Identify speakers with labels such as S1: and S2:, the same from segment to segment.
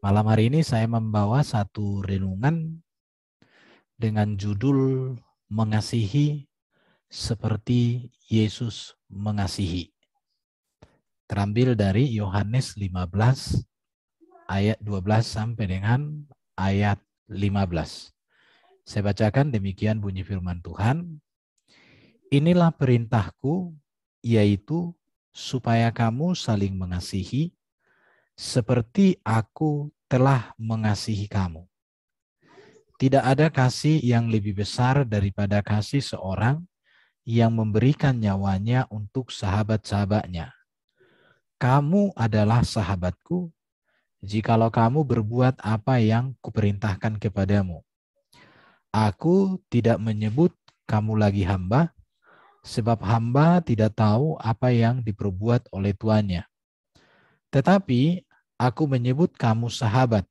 S1: Malam hari ini saya membawa satu renungan dengan judul Mengasihi seperti Yesus mengasihi. Terambil dari Yohanes 15 ayat 12 sampai dengan ayat 15. Saya bacakan demikian bunyi firman Tuhan. Inilah perintahku, yaitu supaya kamu saling mengasihi seperti aku telah mengasihi kamu. Tidak ada kasih yang lebih besar daripada kasih seorang yang memberikan nyawanya untuk sahabat-sahabatnya. Kamu adalah sahabatku, jikalau kamu berbuat apa yang kuperintahkan kepadamu. Aku tidak menyebut kamu lagi hamba, sebab hamba tidak tahu apa yang diperbuat oleh tuannya. Tetapi aku menyebut kamu sahabat,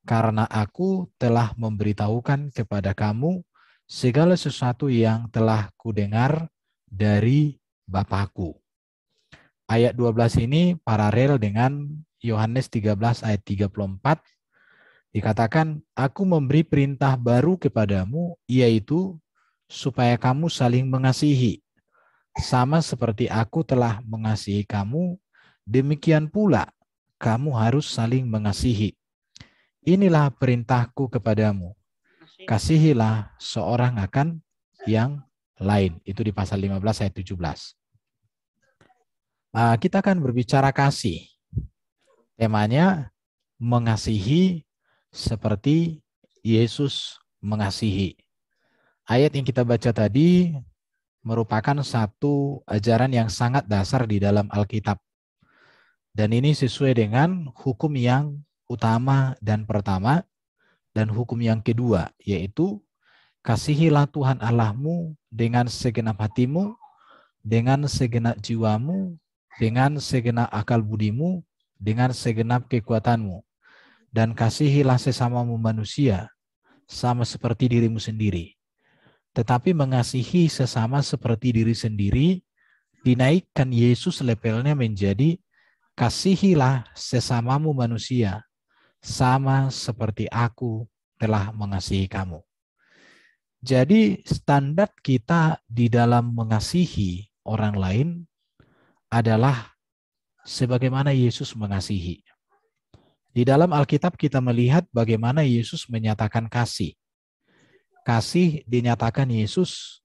S1: karena aku telah memberitahukan kepada kamu segala sesuatu yang telah kudengar dari Bapakku. Ayat 12 ini paralel dengan Yohanes 13 ayat 34. Dikatakan, aku memberi perintah baru kepadamu, yaitu supaya kamu saling mengasihi. Sama seperti aku telah mengasihi kamu, demikian pula kamu harus saling mengasihi. Inilah perintahku kepadamu. Kasihilah seorang akan yang lain. Itu di pasal 15 ayat 17. Kita akan berbicara kasih. Temanya mengasihi seperti Yesus mengasihi. Ayat yang kita baca tadi merupakan satu ajaran yang sangat dasar di dalam Alkitab. Dan ini sesuai dengan hukum yang utama dan pertama, dan hukum yang kedua, yaitu kasihilah Tuhan Allahmu dengan segenap hatimu, dengan segenap jiwamu, dengan segenap akal budimu, dengan segenap kekuatanmu. Dan kasihilah sesamamu manusia, sama seperti dirimu sendiri. Tetapi mengasihi sesama seperti diri sendiri, dinaikkan Yesus levelnya menjadi kasihilah sesamamu manusia, sama seperti aku telah mengasihi kamu. Jadi standar kita di dalam mengasihi orang lain adalah sebagaimana Yesus mengasihi. Di dalam Alkitab kita melihat bagaimana Yesus menyatakan kasih. Kasih dinyatakan Yesus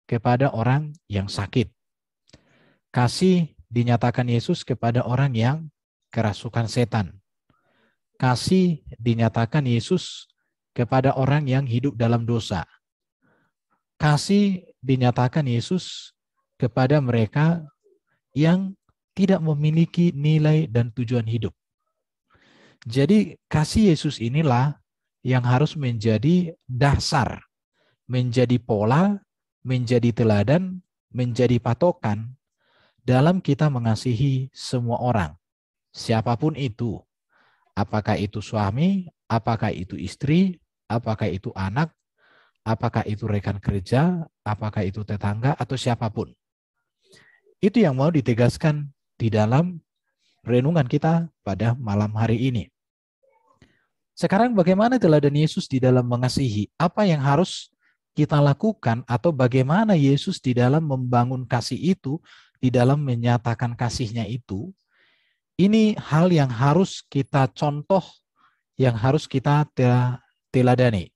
S1: kepada orang yang sakit. Kasih dinyatakan Yesus kepada orang yang kerasukan setan. Kasih dinyatakan Yesus kepada orang yang hidup dalam dosa. Kasih dinyatakan Yesus kepada mereka yang tidak memiliki nilai dan tujuan hidup. Jadi kasih Yesus inilah yang harus menjadi dasar, menjadi pola, menjadi teladan, menjadi patokan dalam kita mengasihi semua orang, siapapun itu. Apakah itu suami, apakah itu istri, apakah itu anak, apakah itu rekan kerja, apakah itu tetangga, atau siapapun. Itu yang mau ditegaskan di dalam renungan kita pada malam hari ini. Sekarang bagaimana teladan Yesus di dalam mengasihi? Apa yang harus kita lakukan atau bagaimana Yesus di dalam membangun kasih itu, di dalam menyatakan kasihnya itu? Ini hal yang harus kita contoh, yang harus kita teladani.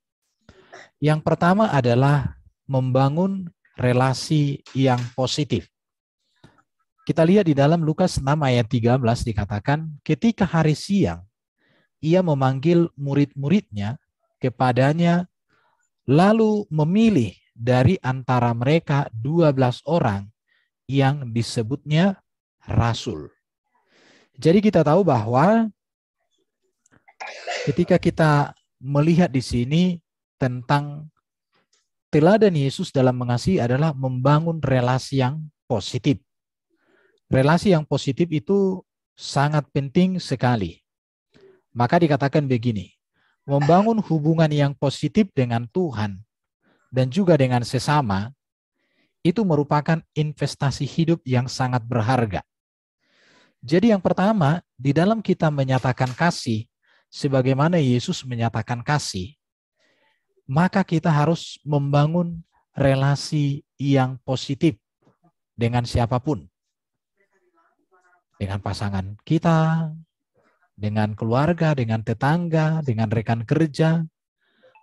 S1: Yang pertama adalah membangun relasi yang positif. Kita lihat di dalam Lukas 6 ayat 13 dikatakan, ketika hari siang, ia memanggil murid-muridnya kepadanya, lalu memilih dari antara mereka 12 orang yang disebutnya rasul. Jadi kita tahu bahwa ketika kita melihat di sini tentang teladan Yesus dalam mengasihi adalah membangun relasi yang positif. Relasi yang positif itu sangat penting sekali. Maka dikatakan begini, membangun hubungan yang positif dengan Tuhan dan juga dengan sesama itu merupakan investasi hidup yang sangat berharga. Jadi yang pertama, di dalam kita menyatakan kasih, sebagaimana Yesus menyatakan kasih, maka kita harus membangun relasi yang positif dengan siapapun. Dengan pasangan kita, dengan keluarga, dengan tetangga, dengan rekan kerja.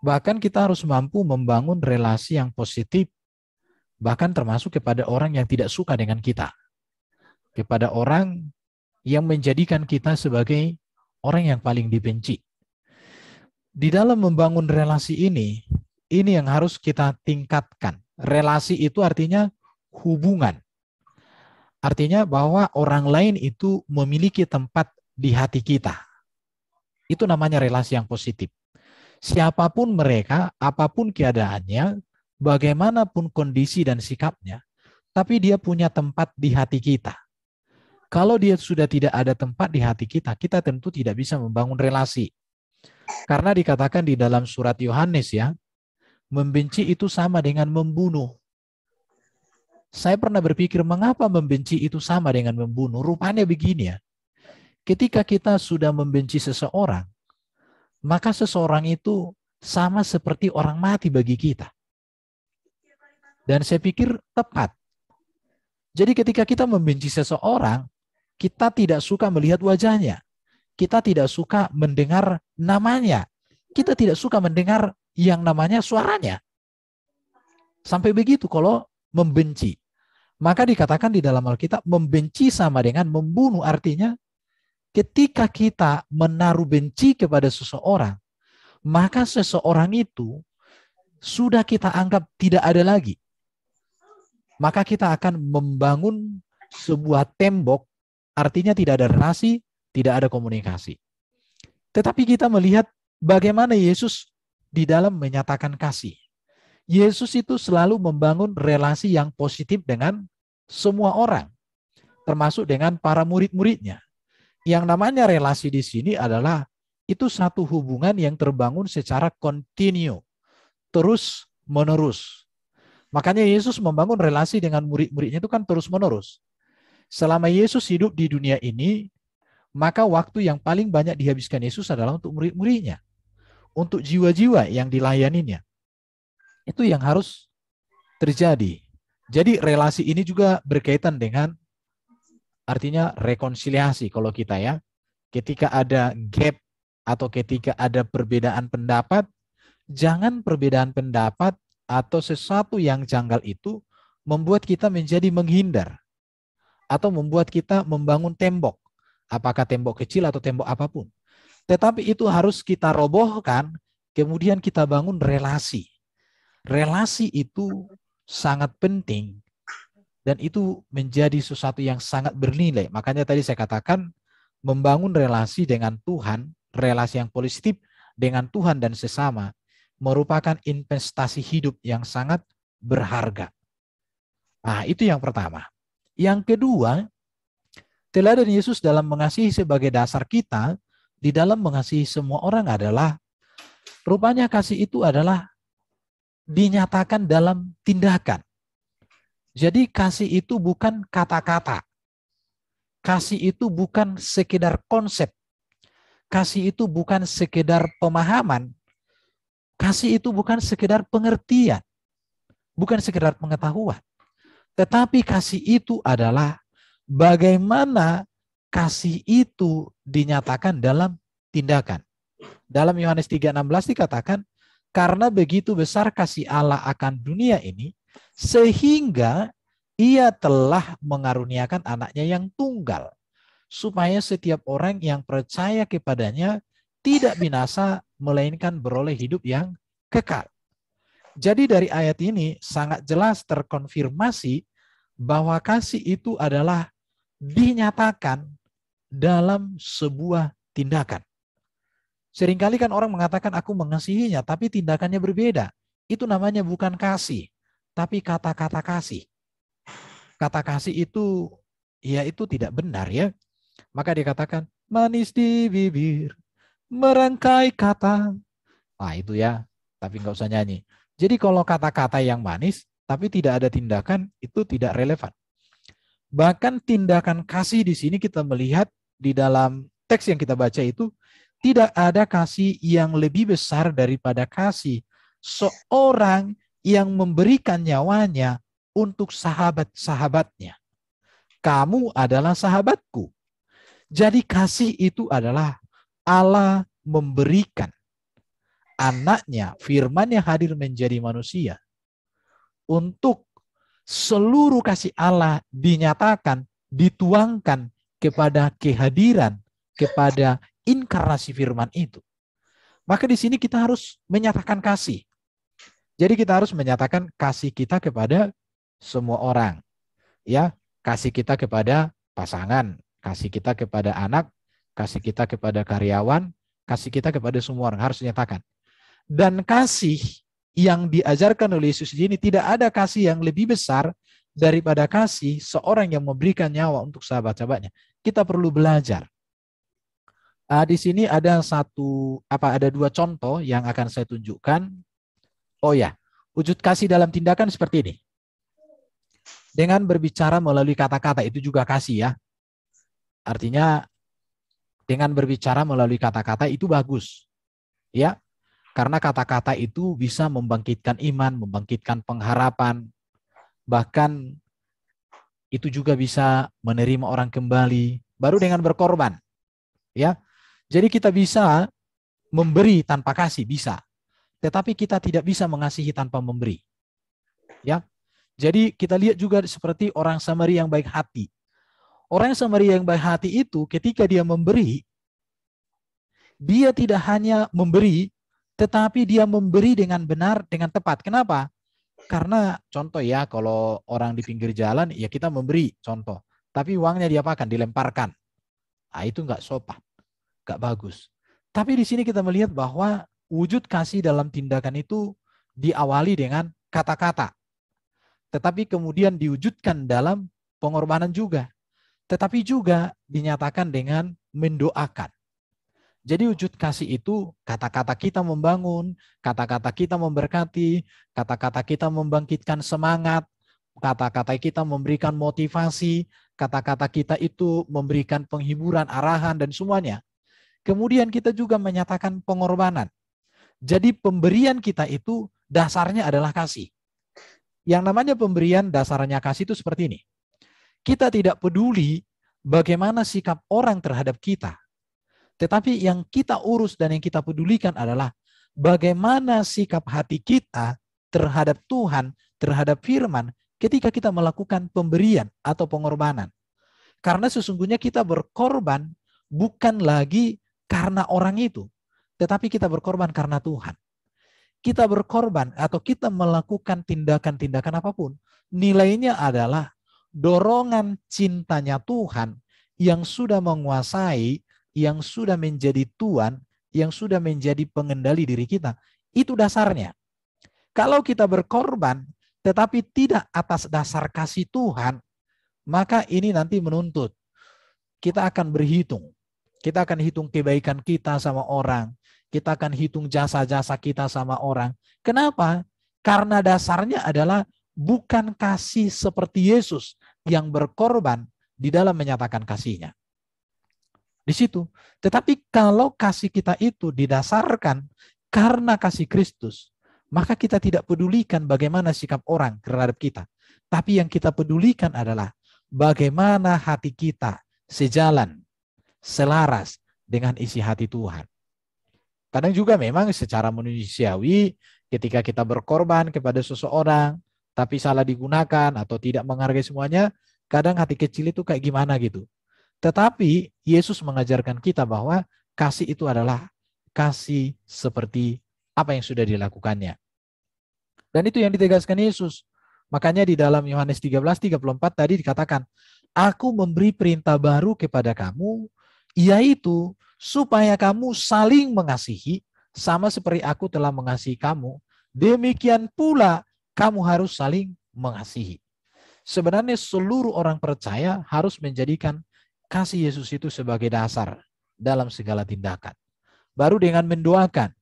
S1: Bahkan kita harus mampu membangun relasi yang positif, bahkan termasuk kepada orang yang tidak suka dengan kita. Kepada orang yang menjadikan kita sebagai orang yang paling dibenci. Di dalam membangun relasi ini yang harus kita tingkatkan. Relasi itu artinya hubungan. Artinya bahwa orang lain itu memiliki tempat di hati kita. Itu namanya relasi yang positif. Siapapun mereka, apapun keadaannya, bagaimanapun kondisi dan sikapnya, tapi dia punya tempat di hati kita. Kalau dia sudah tidak ada tempat di hati kita, kita tentu tidak bisa membangun relasi. Karena dikatakan di dalam surat Yohanes ya, membenci itu sama dengan membunuh. Saya pernah berpikir, mengapa membenci itu sama dengan membunuh? Rupanya begini ya, ketika kita sudah membenci seseorang, maka seseorang itu sama seperti orang mati bagi kita. Dan saya pikir tepat. Jadi ketika kita membenci seseorang, kita tidak suka melihat wajahnya. Kita tidak suka mendengar namanya. Kita tidak suka mendengar yang namanya suaranya. Sampai begitu kalau membenci. Maka dikatakan di dalam Alkitab, membenci sama dengan membunuh. Artinya ketika kita menaruh benci kepada seseorang, maka seseorang itu sudah kita anggap tidak ada lagi. Maka kita akan membangun sebuah tembok, artinya tidak ada relasi, tidak ada komunikasi. Tetapi kita melihat bagaimana Yesus di dalam menyatakan kasih. Yesus itu selalu membangun relasi yang positif dengan semua orang, termasuk dengan para murid-muridnya. Yang namanya relasi di sini adalah itu satu hubungan yang terbangun secara kontinu, terus menerus. Makanya Yesus membangun relasi dengan murid-muridnya itu kan terus menerus. Selama Yesus hidup di dunia ini, maka waktu yang paling banyak dihabiskan Yesus adalah untuk murid-muridnya, untuk jiwa-jiwa yang dilayaninya. Itu yang harus terjadi. Jadi relasi ini juga berkaitan dengan artinya rekonsiliasi kalau kita ya. Ketika ada gap atau ketika ada perbedaan pendapat, jangan perbedaan pendapat atau sesuatu yang janggal itu membuat kita menjadi menghindar atau membuat kita membangun tembok. Apakah tembok kecil atau tembok apapun. Tetapi itu harus kita robohkan, kemudian kita bangun relasi. Relasi itu sangat penting dan itu menjadi sesuatu yang sangat bernilai. Makanya tadi saya katakan membangun relasi dengan Tuhan, relasi yang positif dengan Tuhan dan sesama merupakan investasi hidup yang sangat berharga. Nah, itu yang pertama. Yang kedua, teladan Yesus dalam mengasihi sebagai dasar kita di dalam mengasihi semua orang adalah rupanya kasih itu adalah dinyatakan dalam tindakan. Jadi kasih itu bukan kata-kata. Kasih itu bukan sekedar konsep. Kasih itu bukan sekedar pemahaman. Kasih itu bukan sekedar pengertian. Bukan sekedar pengetahuan. Tetapi kasih itu adalah bagaimana kasih itu dinyatakan dalam tindakan. Dalam Yohanes 3:16 dikatakan, karena begitu besar kasih Allah akan dunia ini, sehingga ia telah mengaruniakan anaknya yang tunggal, supaya setiap orang yang percaya kepadanya tidak binasa, melainkan beroleh hidup yang kekal. Jadi dari ayat ini sangat jelas terkonfirmasi bahwa kasih itu adalah dinyatakan dalam sebuah tindakan. Seringkali kan orang mengatakan aku mengasihinya, tapi tindakannya berbeda. Itu namanya bukan kasih, tapi kata-kata kasih. Kata kasih itu, ya itu tidak benar ya. Maka dikatakan manis di bibir, merangkai kata. Nah itu ya, tapi nggak usah nyanyi. Jadi kalau kata-kata yang manis, tapi tidak ada tindakan, itu tidak relevan. Bahkan tindakan kasih di sini kita melihat di dalam teks yang kita baca itu, tidak ada kasih yang lebih besar daripada kasih seorang yang memberikan nyawanya untuk sahabat-sahabatnya. Kamu adalah sahabatku. Jadi kasih itu adalah Allah memberikan anaknya, firman yang hadir menjadi manusia. Untuk seluruh kasih Allah dinyatakan, dituangkan kepada kehadiran, kepada inkarnasi firman itu. Maka di sini kita harus menyatakan kasih. Jadi kita harus menyatakan kasih kita kepada semua orang. Ya, kasih kita kepada pasangan, kasih kita kepada anak, kasih kita kepada karyawan, kasih kita kepada semua orang, harus dinyatakan. Dan kasih yang diajarkan oleh Yesus ini, tidak ada kasih yang lebih besar daripada kasih seorang yang memberikan nyawa untuk sahabat-sahabatnya. Kita perlu belajar. Di sini ada ada dua contoh yang akan saya tunjukkan. Oh ya, wujud kasih dalam tindakan seperti ini. Dengan berbicara melalui kata-kata, itu juga kasih ya. Artinya dengan berbicara melalui kata-kata itu bagus. Ya, karena kata-kata itu bisa membangkitkan iman, membangkitkan pengharapan, bahkan itu juga bisa menerima orang kembali, baru dengan berkorban. Ya, jadi kita bisa memberi tanpa kasih, bisa. Tetapi kita tidak bisa mengasihi tanpa memberi. Ya, jadi kita lihat juga seperti orang Samaria yang baik hati. Orang Samaria yang baik hati itu ketika dia memberi, dia tidak hanya memberi, tetapi dia memberi dengan benar, dengan tepat. Kenapa? Karena contoh ya, kalau orang di pinggir jalan, ya kita memberi contoh. Tapi uangnya diapakan? Dilemparkan. Nah, itu nggak sopan, nggak bagus. Tapi di sini kita melihat bahwa wujud kasih dalam tindakan itu diawali dengan kata-kata. Tetapi kemudian diwujudkan dalam pengorbanan juga. Tetapi juga dinyatakan dengan mendoakan. Jadi wujud kasih itu kata-kata kita membangun, kata-kata kita memberkati, kata-kata kita membangkitkan semangat, kata-kata kita memberikan motivasi, kata-kata kita itu memberikan penghiburan, arahan, dan semuanya. Kemudian kita juga menyatakan pengorbanan. Jadi pemberian kita itu dasarnya adalah kasih. Yang namanya pemberian dasarnya kasih itu seperti ini. Kita tidak peduli bagaimana sikap orang terhadap kita. Tetapi yang kita urus dan yang kita pedulikan adalah bagaimana sikap hati kita terhadap Tuhan, terhadap firman, ketika kita melakukan pemberian atau pengorbanan. Karena sesungguhnya kita berkorban bukan lagi karena orang itu, tetapi kita berkorban karena Tuhan. Kita berkorban atau kita melakukan tindakan-tindakan apapun, nilainya adalah dorongan cintanya Tuhan yang sudah menguasai, yang sudah menjadi Tuhan, yang sudah menjadi pengendali diri kita. Itu dasarnya. Kalau kita berkorban tetapi tidak atas dasar kasih Tuhan, maka ini nanti menuntut. Kita akan berhitung. Kita akan hitung kebaikan kita sama orang. Kita akan hitung jasa-jasa kita sama orang. Kenapa? Karena dasarnya adalah bukan kasih seperti Yesus yang berkorban di dalam menyatakan kasihnya. Di situ. Tetapi kalau kasih kita itu didasarkan karena kasih Kristus, maka kita tidak pedulikan bagaimana sikap orang terhadap kita. Tapi yang kita pedulikan adalah bagaimana hati kita sejalan, selaras dengan isi hati Tuhan. Kadang juga memang secara manusiawi ketika kita berkorban kepada seseorang tapi salah digunakan atau tidak menghargai semuanya, kadang hati kecil itu kayak gimana gitu. Tetapi Yesus mengajarkan kita bahwa kasih itu adalah kasih seperti apa yang sudah dilakukannya. Dan itu yang ditegaskan Yesus. Makanya di dalam Yohanes 13:34 tadi dikatakan, aku memberi perintah baru kepada kamu, yaitu supaya kamu saling mengasihi, sama seperti aku telah mengasihi kamu, demikian pula kamu harus saling mengasihi. Sebenarnya seluruh orang percaya harus menjadikan kasih Yesus itu sebagai dasar dalam segala tindakan. Baru dengan mendoakan.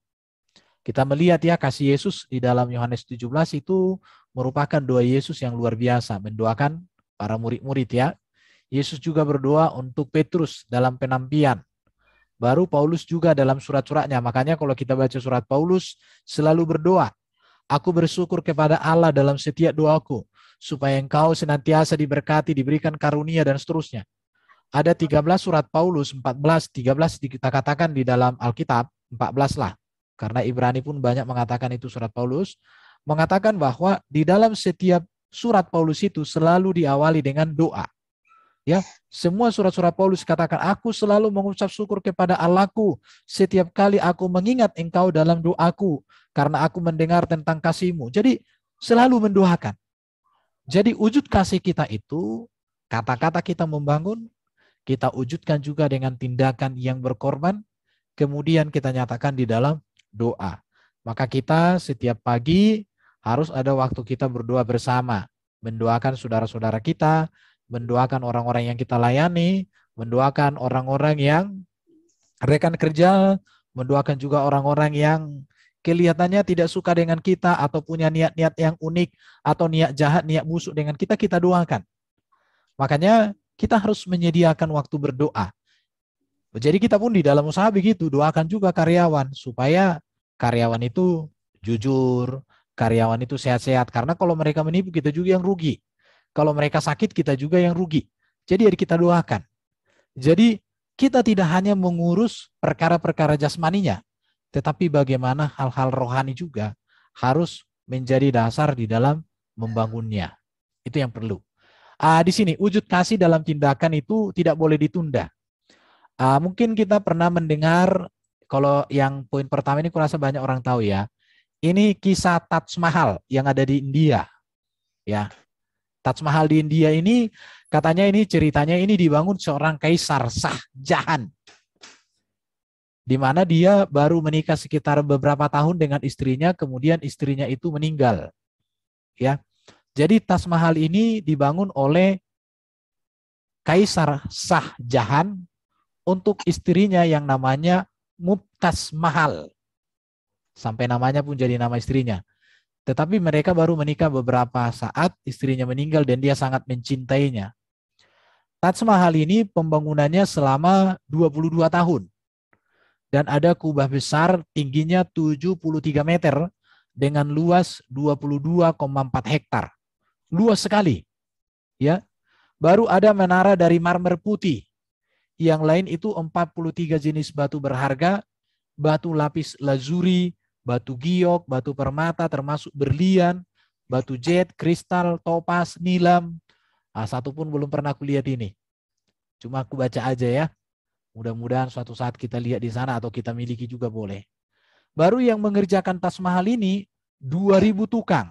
S1: Kita melihat ya kasih Yesus di dalam Yohanes 17 itu merupakan doa Yesus yang luar biasa. Mendoakan para murid-murid ya. Yesus juga berdoa untuk Petrus dalam penampian. Baru Paulus juga dalam surat-suratnya. Makanya kalau kita baca surat Paulus, selalu berdoa. Aku bersyukur kepada Allah dalam setiap doaku, supaya engkau senantiasa diberkati, diberikan karunia, dan seterusnya. Ada 13 surat Paulus, 14, 13 kita katakan di dalam Alkitab, 14 lah. Karena Ibrani pun banyak mengatakan itu surat Paulus. Mengatakan bahwa di dalam setiap surat Paulus itu selalu diawali dengan doa. Ya, semua surat-surat Paulus katakan, aku selalu mengucap syukur kepada Allahku setiap kali aku mengingat engkau dalam doaku, karena aku mendengar tentang kasih-Mu. Jadi selalu mendoakan. Jadi wujud kasih kita itu, kata-kata kita membangun, kita wujudkan juga dengan tindakan yang berkorban, kemudian kita nyatakan di dalam doa. Maka kita setiap pagi harus ada waktu kita berdoa bersama, mendoakan saudara-saudara kita, mendoakan orang-orang yang kita layani, mendoakan orang-orang yang rekan kerja, mendoakan juga orang-orang yang kelihatannya tidak suka dengan kita atau punya niat-niat yang unik atau niat jahat, niat busuk dengan kita, kita doakan. Makanya kita harus menyediakan waktu berdoa. Jadi kita pun di dalam usaha begitu, doakan juga karyawan supaya karyawan itu jujur, karyawan itu sehat-sehat. Karena kalau mereka menipu, kita juga yang rugi. Kalau mereka sakit, kita juga yang rugi. Jadi kita doakan. Jadi kita tidak hanya mengurus perkara-perkara jasmaninya, tetapi bagaimana hal-hal rohani juga harus menjadi dasar di dalam membangunnya. Itu yang perlu. Di sini wujud kasih dalam tindakan itu tidak boleh ditunda. Mungkin kita pernah mendengar, kalau yang poin pertama ini kurasa banyak orang tahu ya. Ini kisah Taj Mahal yang ada di India. Ya. Taj Mahal di India ini katanya ini ceritanya ini dibangun seorang kaisar Shah Jahan. Di mana dia baru menikah sekitar beberapa tahun dengan istrinya, kemudian istrinya itu meninggal. Ya. Jadi Taj Mahal ini dibangun oleh Kaisar Shah Jahan untuk istrinya yang namanya Mumtaz Mahal. Sampai namanya pun jadi nama istrinya. Tetapi mereka baru menikah beberapa saat, istrinya meninggal dan dia sangat mencintainya. Taj Mahal ini pembangunannya selama 22 tahun. Dan ada kubah besar tingginya 73 meter dengan luas 22,4 hektar. Luas sekali. Ya. Baru ada menara dari marmer putih. Yang lain itu 43 jenis batu berharga, batu lapis lazuri, batu giok, batu permata termasuk berlian, batu jet, kristal, topas, nilam. Satu pun belum pernah aku lihat ini. Cuma aku baca aja ya. Mudah-mudahan suatu saat kita lihat di sana atau kita miliki juga boleh. Baru yang mengerjakan Taj Mahal ini 2.000 tukang.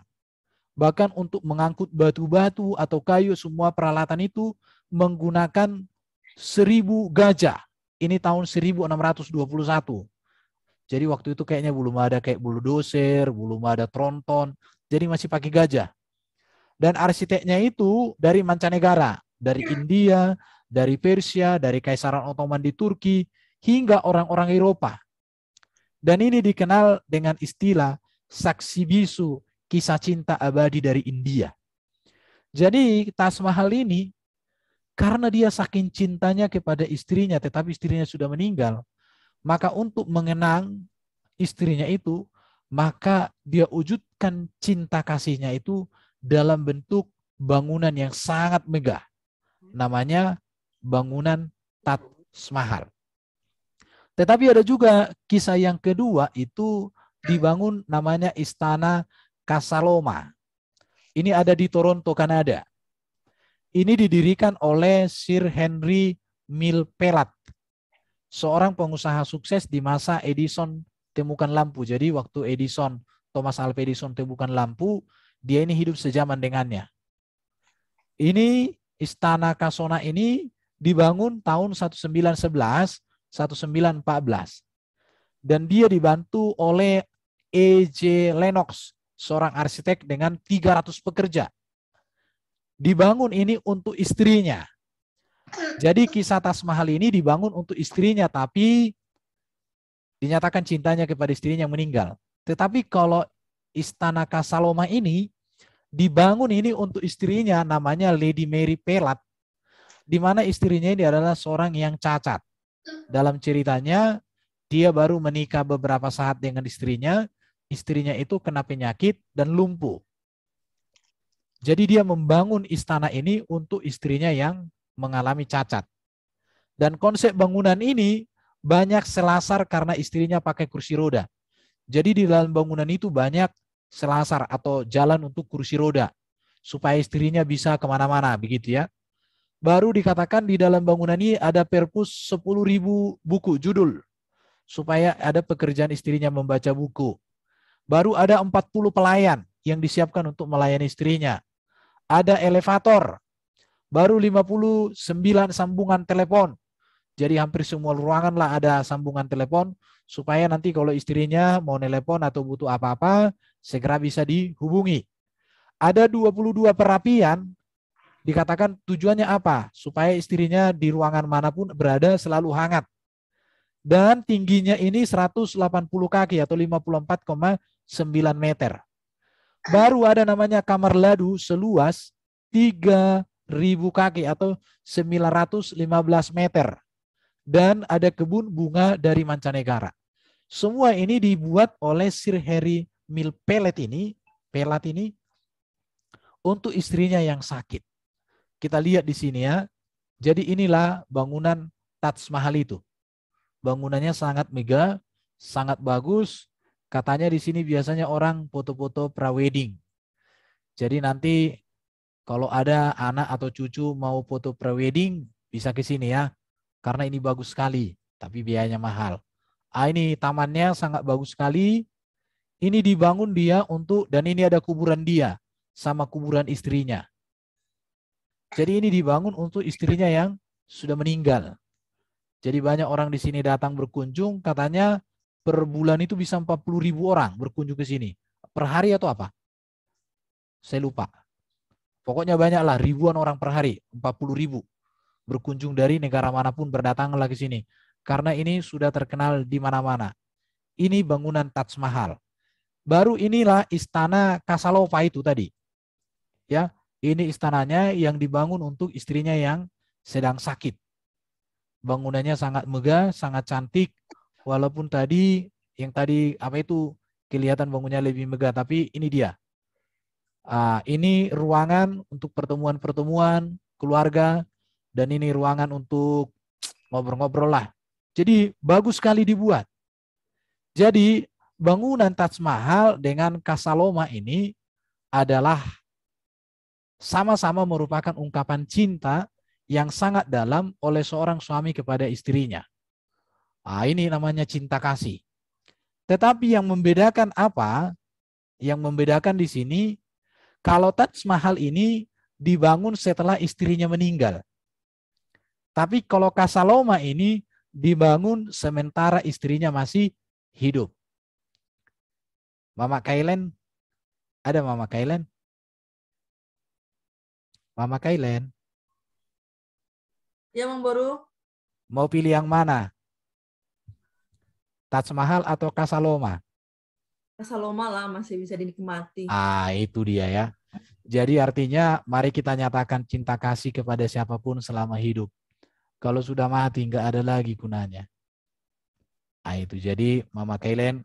S1: Bahkan untuk mengangkut batu-batu atau kayu, semua peralatan itu menggunakan 1.000 gajah. Ini tahun 1621. Jadi waktu itu kayaknya belum ada kayak bulldozer, belum ada tronton. Jadi masih pakai gajah. Dan arsiteknya itu dari mancanegara. Dari India, dari Persia, dari Kaisaran Ottoman di Turki, hingga orang-orang Eropa. Dan ini dikenal dengan istilah saksi bisu, kisah cinta abadi dari India. Jadi Taj Mahal ini, karena dia saking cintanya kepada istrinya, tetapi istrinya sudah meninggal, maka untuk mengenang istrinya itu, maka dia wujudkan cinta kasihnya itu dalam bentuk bangunan yang sangat megah. Namanya bangunan Taj Mahal. Tetapi ada juga kisah yang kedua, itu dibangun namanya Istana Kasaloma. Ini ada di Toronto, Kanada. Ini didirikan oleh Sir Henry Milpelat, seorang pengusaha sukses di masa Edison temukan lampu. Jadi waktu Thomas Alva Edison temukan lampu, dia ini hidup sejaman dengannya. Ini Istana Kasona ini dibangun tahun 1911, 1914. Dan dia dibantu oleh E.J. Lennox, seorang arsitek dengan 300 pekerja. Dibangun ini untuk istrinya. Jadi kisah Taj Mahal ini dibangun untuk istrinya, tapi dinyatakan cintanya kepada istrinya yang meninggal. Tetapi kalau Istana Kasaloma ini dibangun ini untuk istrinya, namanya Lady Mary Pelat, di mana istrinya ini adalah seorang yang cacat. Dalam ceritanya, dia baru menikah beberapa saat dengan istrinya. Istrinya itu kena penyakit dan lumpuh. Jadi dia membangun istana ini untuk istrinya yang mengalami cacat. Dan konsep bangunan ini banyak selasar karena istrinya pakai kursi roda. Jadi di dalam bangunan itu banyak selasar atau jalan untuk kursi roda. Supaya istrinya bisa kemana-mana, begitu ya. Baru dikatakan di dalam bangunan ini ada perpus 10.000 buku judul. Supaya ada pekerjaan istrinya membaca buku. Baru ada 40 pelayan yang disiapkan untuk melayani istrinya. Ada elevator. Baru 59 sambungan telepon. Jadi hampir semua ruangan lah ada sambungan telepon. Supaya nanti kalau istrinya mau telepon atau butuh apa-apa, segera bisa dihubungi. Ada 22 perapian. Dikatakan tujuannya apa? Supaya istrinya di ruangan manapun berada selalu hangat. Dan tingginya ini 180 kaki atau 54,9 meter. Baru ada namanya kamar ladu seluas 3.000 kaki atau 915 meter. Dan ada kebun bunga dari mancanegara. Semua ini dibuat oleh Sir Harry Mills Pelat ini untuk istrinya yang sakit. Kita lihat di sini ya. Jadi inilah bangunan Taj Mahal itu. Bangunannya sangat megah, sangat bagus. Katanya di sini biasanya orang foto-foto prawedding. Jadi nanti kalau ada anak atau cucu mau foto prewedding bisa ke sini ya. Karena ini bagus sekali, tapi biayanya mahal. Ini tamannya sangat bagus sekali. Ini dibangun dia untuk, dan ini ada kuburan dia sama kuburan istrinya. Jadi ini dibangun untuk istrinya yang sudah meninggal. Jadi banyak orang di sini datang berkunjung, katanya per bulan itu bisa 40.000 orang berkunjung ke sini. Per hari atau apa? Saya lupa. Pokoknya banyaklah, ribuan orang per hari, 40.000 berkunjung dari negara manapun berdatanglah ke sini. Karena ini sudah terkenal di mana-mana. Ini bangunan Taj Mahal. Baru inilah istana Kasalova itu tadi. Ya, ini istananya yang dibangun untuk istrinya yang sedang sakit. Bangunannya sangat megah, sangat cantik. Walaupun tadi yang tadi apa itu kelihatan bangunnya lebih megah, tapi ini dia. Ini ruangan untuk pertemuan-pertemuan keluarga dan ini ruangan untuk ngobrol-ngobrol lah. Jadi bagus sekali dibuat. Jadi bangunan Taj Mahal dengan Kasaloma ini adalah sama-sama merupakan ungkapan cinta yang sangat dalam oleh seorang suami kepada istrinya. Ini namanya cinta kasih. Tetapi yang membedakan apa? Yang membedakan di sini, kalau Taj Mahal ini dibangun setelah istrinya meninggal. Tapi kalau Kasaloma ini dibangun sementara istrinya masih hidup. Mama Kailen, ada Mama Kailen? Mama Kailen?
S2: Ya, Mang Boru.
S1: Mau pilih yang mana? Taj Mahal atau Kasaloma?
S2: Kasaloma lah, masih bisa dinikmati.
S1: Itu dia ya. Jadi artinya mari kita nyatakan cinta kasih kepada siapapun selama hidup. Kalau sudah mati nggak ada lagi gunanya. Itu jadi Mama Kailen,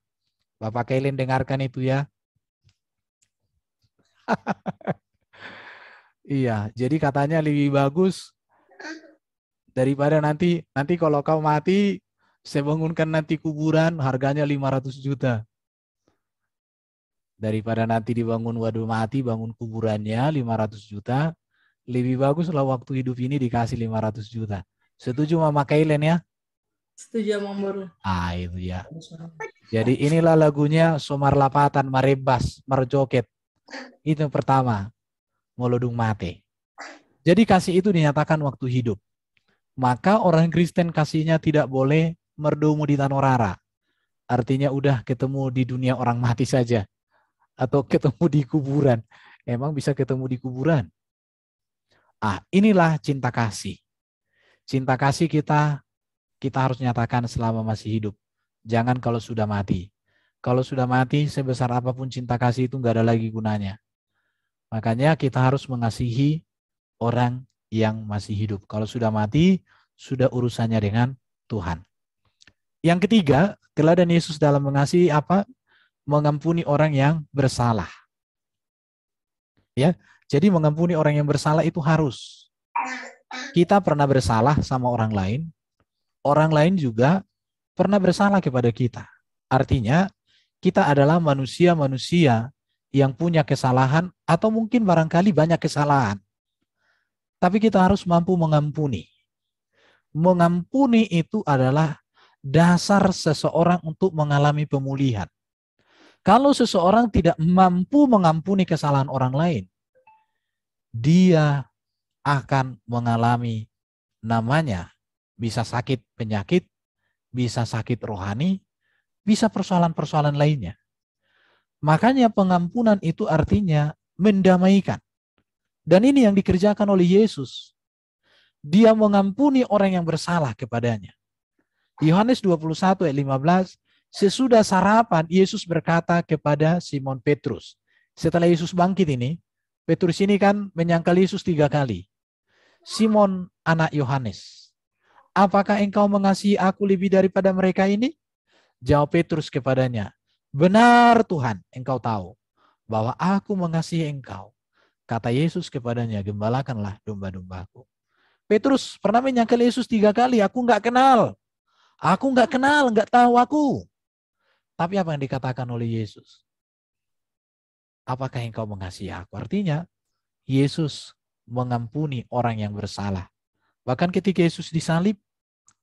S1: Bapak Kailen dengarkan itu ya. Iya, jadi katanya lebih bagus daripada nanti kalau kau mati, saya bangunkan nanti kuburan harganya 500 juta. Daripada nanti dibangun waduh mati, bangun kuburannya 500 juta, lebih bagus lah waktu hidup ini dikasih 500 juta. Setuju Mama Kailen ya?
S2: Setuju, Mang Boru.
S1: Itu ya. Jadi inilah lagunya Somar Lapatan Marebas Marjoket. Itu yang pertama, Molodung Mate. Jadi kasih itu dinyatakan waktu hidup. Maka orang Kristen kasihnya tidak boleh merdomu di Tanorara. Artinya udah ketemu di dunia orang mati saja. Atau ketemu di kuburan. Emang bisa ketemu di kuburan? Inilah cinta kasih. Cinta kasih kita harus nyatakan selama masih hidup. Jangan kalau sudah mati. Kalau sudah mati, sebesar apapun cinta kasih itu nggak ada lagi gunanya. Makanya kita harus mengasihi orang yang masih hidup. Kalau sudah mati, sudah urusannya dengan Tuhan. Yang ketiga, teladan Yesus dalam mengasihi apa? Mengampuni orang yang bersalah. Ya, jadi mengampuni orang yang bersalah itu harus. Kita pernah bersalah sama orang lain juga pernah bersalah kepada kita. Artinya, kita adalah manusia-manusia yang punya kesalahan atau mungkin barangkali banyak kesalahan. Tapi kita harus mampu mengampuni. Mengampuni itu adalah dasar seseorang untuk mengalami pemulihan. Kalau seseorang tidak mampu mengampuni kesalahan orang lain, dia akan mengalami namanya bisa sakit penyakit, bisa sakit rohani, bisa persoalan-persoalan lainnya. Makanya pengampunan itu artinya mendamaikan. Dan ini yang dikerjakan oleh Yesus. Dia mengampuni orang yang bersalah kepadanya. Yohanes 21 ayat 15, sesudah sarapan Yesus berkata kepada Simon Petrus. Setelah Yesus bangkit ini, Petrus ini kan menyangkal Yesus 3 kali. Simon anak Yohanes, apakah engkau mengasihi aku lebih daripada mereka ini? Jawab Petrus kepadanya, benar Tuhan, engkau tahu bahwa aku mengasihi engkau. Kata Yesus kepadanya, gembalakanlah domba-dombaku. Petrus pernah menyangkal Yesus 3 kali, aku nggak kenal, nggak tahu aku. Tapi apa yang dikatakan oleh Yesus? Apakah engkau mengasihi aku? Artinya, Yesus mengampuni orang yang bersalah. Bahkan ketika Yesus disalib,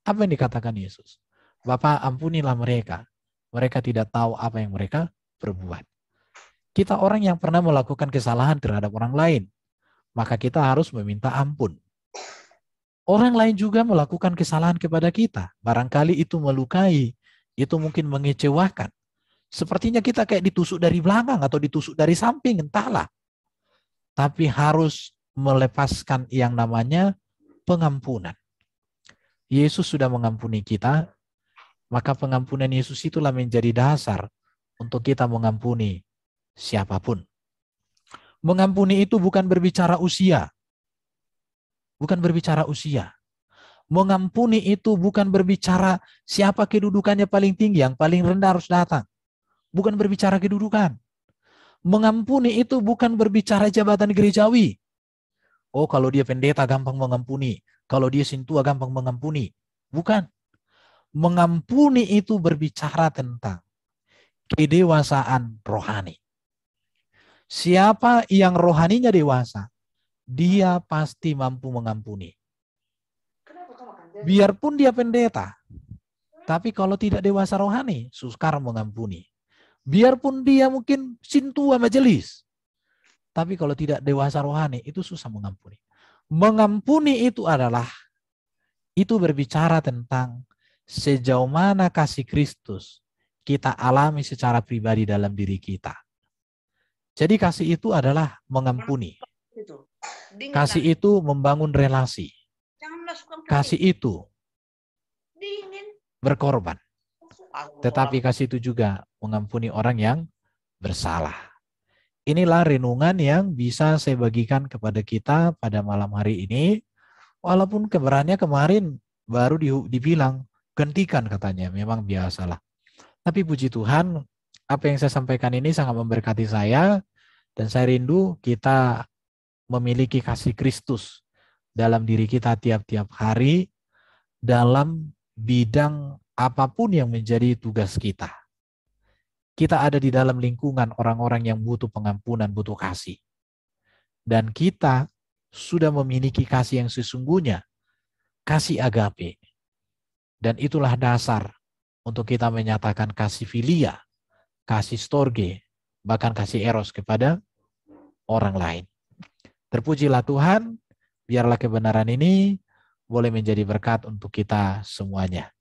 S1: apa yang dikatakan Yesus? Bapa, ampunilah mereka. Mereka tidak tahu apa yang mereka perbuat. Kita orang yang pernah melakukan kesalahan terhadap orang lain, maka kita harus meminta ampun. Orang lain juga melakukan kesalahan kepada kita. Barangkali itu melukai, itu mungkin mengecewakan. Sepertinya kita kayak ditusuk dari belakang atau ditusuk dari samping, entahlah. Tapi harus melepaskan yang namanya pengampunan. Yesus sudah mengampuni kita, maka pengampunan Yesus itulah menjadi dasar untuk kita mengampuni siapapun. Mengampuni itu bukan berbicara usia. Bukan berbicara usia. Mengampuni itu bukan berbicara siapa kedudukannya paling tinggi, yang paling rendah harus datang. Bukan berbicara kedudukan. Mengampuni itu bukan berbicara jabatan gerejawi. Oh, kalau dia pendeta gampang mengampuni. Kalau dia sintua gampang mengampuni. Bukan. Mengampuni itu berbicara tentang kedewasaan rohani. Siapa yang rohaninya dewasa, dia pasti mampu mengampuni. Biarpun dia pendeta, tapi kalau tidak dewasa rohani, sukar mengampuni. Biarpun dia mungkin sintua majelis, tapi kalau tidak dewasa rohani, itu susah mengampuni. Mengampuni itu berbicara tentang sejauh mana kasih Kristus kita alami secara pribadi dalam diri kita. Jadi kasih itu adalah mengampuni. Kasih itu membangun relasi. Kasih itu berkorban. Tetapi kasih itu juga mengampuni orang yang bersalah. Inilah renungan yang bisa saya bagikan kepada kita pada malam hari ini. Walaupun kebenarannya kemarin baru dibilang gantikan katanya, memang biasalah. Tapi puji Tuhan, apa yang saya sampaikan ini sangat memberkati saya, dan saya rindu kita memiliki kasih Kristus dalam diri kita tiap-tiap hari, dalam bidang apapun yang menjadi tugas kita. Kita ada di dalam lingkungan orang-orang yang butuh pengampunan, butuh kasih. Dan kita sudah memiliki kasih yang sesungguhnya, kasih agape. Dan itulah dasar untuk kita menyatakan kasih filia, kasih storge, bahkan kasih eros kepada orang lain. Terpujilah Tuhan, biarlah kebenaran ini boleh menjadi berkat untuk kita semuanya.